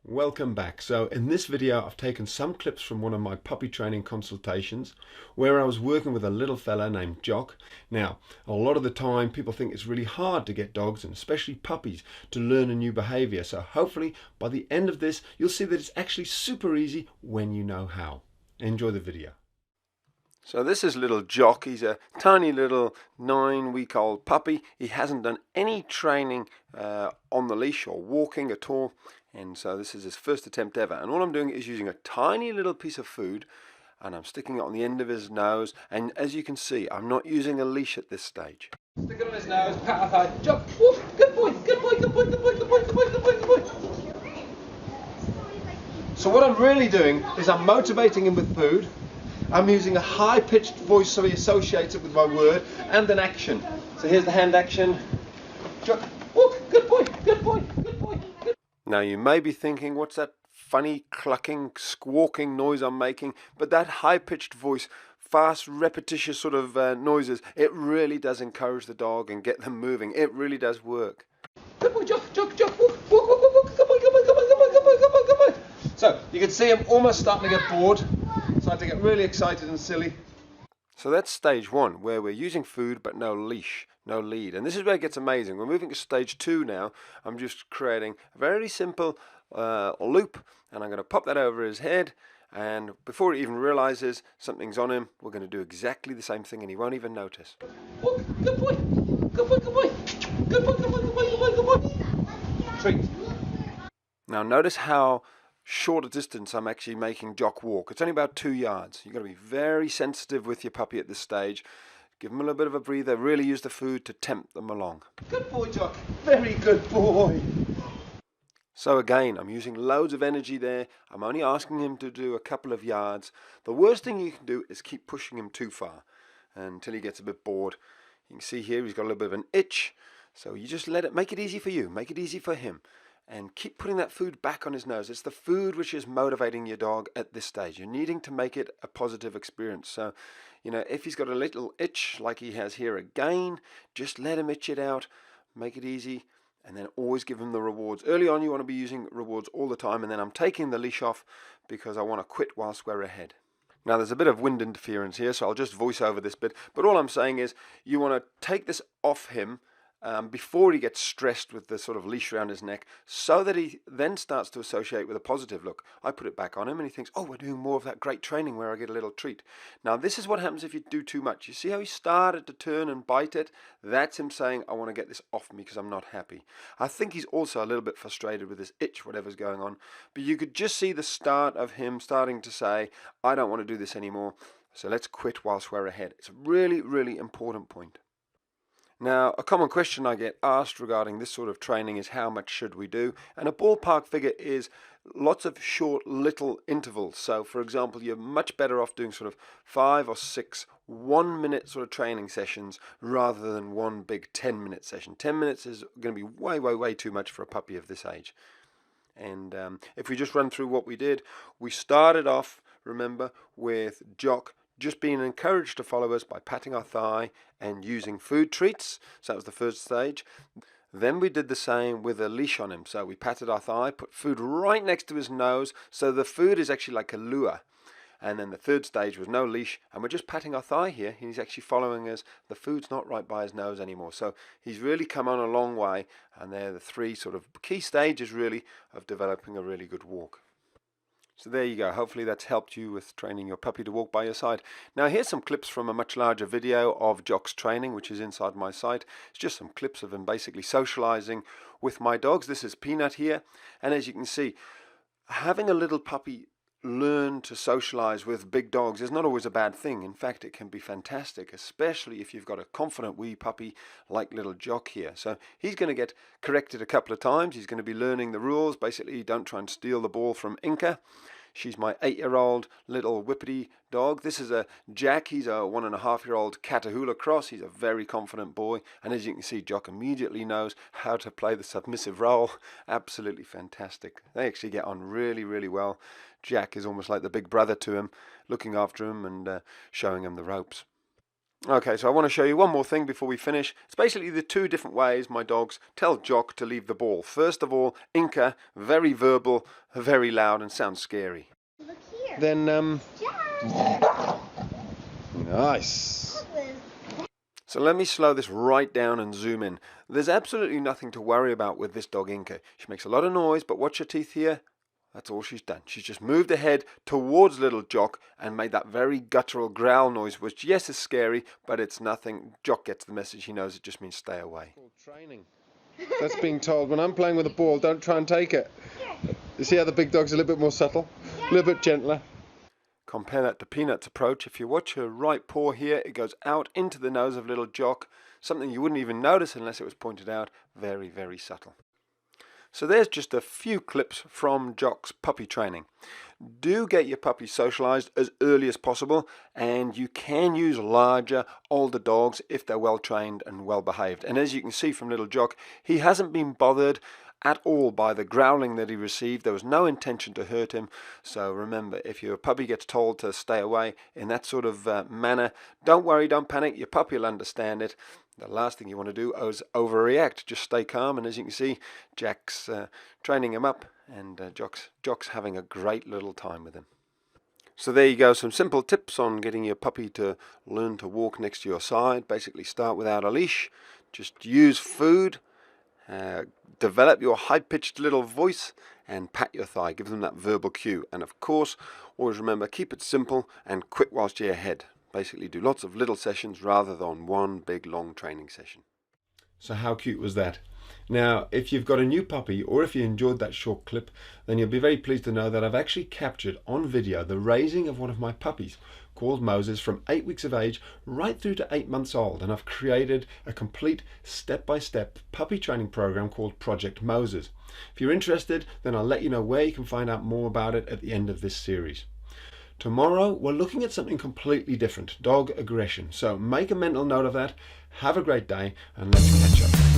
Welcome back. So in this video I've taken some clips from one of my puppy training consultations where I was working with a little fella named Jock. Now a lot of the time people think it's really hard to get dogs, and especially puppies, to learn a new behavior. So hopefully by the end of this you'll see that it's actually super easy when you know how. Enjoy the video. So this is little Jock. He's a tiny little 9-week-old puppy. He hasn't done any training on the leash or walking at all, and so this is his first attempt ever. And all I'm doing is using a tiny little piece of food and I'm sticking it on the end of his nose, and as you can see I'm not using a leash at this stage. Stick it on his nose, pat our thigh, Jock, woof, good boy, good boy, good boy, good boy, good boy, good boy, good boy, good boy. So what I'm really doing is I'm motivating him with food. I'm using a high-pitched voice so he associates it with my word, and an action. So here's the hand action. Jock, walk, good boy, good boy, good boy. Good. Now you may be thinking, what's that funny clucking, squawking noise I'm making? But that high-pitched voice, fast, repetitious sort of noises, it really does encourage the dog and get them moving. It really does work. Good boy, Jock, Jock, Jock, walk, walk, walk, walk, walk, good boy, good boy, good boy, good boy, good boy, good boy, good boy. So you can see I'm almost starting to get bored. Starting to get really excited and silly. So that's stage one, where we're using food but no leash, no lead. And this is where it gets amazing. We're moving to stage two now. I'm just creating a very simple loop, and I'm going to pop that over his head. And before he even realizes something's on him, we're going to do exactly the same thing, and he won't even notice. Oh, good boy, good boy, good boy, good boy, good boy, good boy, good boy, good boy. Treat. Now notice how short a distance I'm actually making Jock walk. It's only about 2 yards. You've got to be very sensitive with your puppy at this stage. Give them a little bit of a breather. Really use the food to tempt them along. Good boy, Jock. Very good boy. So again, I'm using loads of energy there. I'm only asking him to do a couple of yards. The worst thing you can do is keep pushing him too far until he gets a bit bored. You can see here he's got a little bit of an itch. So you just make it easy for you. Make it easy for him. And keep putting that food back on his nose. It's the food which is motivating your dog at this stage. You're needing to make it a positive experience. So, if he's got a little itch like he has here again, just let him itch it out. Make it easy, and then always give him the rewards. Early on you want to be using rewards all the time, and then I'm taking the leash off because I want to quit whilst we're ahead. Now there's a bit of wind interference here, so I'll just voice over this bit. But all I'm saying is you want to take this off him before he gets stressed with the sort of leash around his neck, so that he then starts to associate with a positive look. I put it back on him and he thinks, oh, we're doing more of that great training where I get a little treat. Now this is what happens if you do too much. You see how he started to turn and bite it? That's him saying, I want to get this off me because I'm not happy. I think he's also a little bit frustrated with this itch, whatever's going on. But you could just see the start of him starting to say, I don't want to do this anymore, so let's quit whilst we're ahead. It's a really, really important point. Now, a common question I get asked regarding this sort of training is how much should we do? And a ballpark figure is lots of short little intervals. So, for example, you're much better off doing sort of 5 or 6 1-minute sort of training sessions rather than one big 10-minute session. 10 minutes is going to be way, way, way too much for a puppy of this age. And if we just run through what we did, we started off, remember, with Jock just being encouraged to follow us by patting our thigh and using food treats. So that was the first stage. Then we did the same with a leash on him. So we patted our thigh, put food right next to his nose, so the food is actually like a lure. And then the third stage was no leash, and we're just patting our thigh here. He's actually following us. The food's not right by his nose anymore. So he's really come on a long way, and they're the 3 sort of key stages really of developing a really good walk. So there you go. Hopefully that's helped you with training your puppy to walk by your side. Now here's some clips from a much larger video of Jock's training, which is inside my site. It's just some clips of him basically socializing with my dogs. This is Peanut here. And as you can see, having a little puppy learn to socialize with big dogs is not always a bad thing. In fact, it can be fantastic, especially if you've got a confident wee puppy like little Jock here. So he's going to get corrected a couple of times. He's going to be learning the rules. Basically, don't try and steal the ball from Inca. She's my 8-year-old little whippety dog. This is a Jack. He's a 1.5-year-old Catahoula cross. He's a very confident boy. And as you can see, Jock immediately knows how to play the submissive role. Absolutely fantastic. They actually get on really, really well. Jack is almost like the big brother to him, looking after him and showing him the ropes. Okay, so I want to show you one more thing before we finish. It's basically the two different ways my dogs tell Jock to leave the ball. First of all, Inca, very verbal, very loud, and sounds scary. Look here. Then, Jack. nice. So let me slow this right down and zoom in. There's absolutely nothing to worry about with this dog Inca. She makes a lot of noise, but watch her teeth here. That's all she's done. She's just moved ahead towards little Jock and made that very guttural growl noise, which, yes, is scary, but it's nothing. Jock gets the message. He knows it just means stay away. Training. That's being told. When I'm playing with a ball, don't try and take it. You see how the big dog's a little bit more subtle, a little bit gentler. Compare that to Peanut's approach. If you watch her right paw here, it goes out into the nose of little Jock, something you wouldn't even notice unless it was pointed out. Very, very subtle. So there's just a few clips from Jock's puppy training. Do get your puppy socialized as early as possible, and you can use larger, older dogs if they're well trained and well behaved. And as you can see from little Jock, he hasn't been bothered at all by the growling that he received. There was no intention to hurt him. So remember, if your puppy gets told to stay away in that sort of manner, don't worry, don't panic. Your puppy will understand it. The last thing you want to do is overreact. Just stay calm, and as you can see, Jack's training him up, and Jock's having a great little time with him. So there you go, some simple tips on getting your puppy to learn to walk next to your side. Basically start without a leash, just use food, develop your high-pitched little voice, and pat your thigh, give them that verbal cue. And of course, always remember, keep it simple and quick whilst you're ahead. Basically do lots of little sessions rather than one big long training session. So how cute was that? Now, if you've got a new puppy, or if you enjoyed that short clip, then you'll be very pleased to know that I've actually captured on video the raising of one of my puppies called Moses from 8 weeks of age right through to 8 months old, and I've created a complete step-by-step puppy training program called Project Moses. If you're interested, then I'll let you know where you can find out more about it at the end of this series. Tomorrow we're looking at something completely different, dog aggression. So make a mental note of that, have a great day, and let's catch up.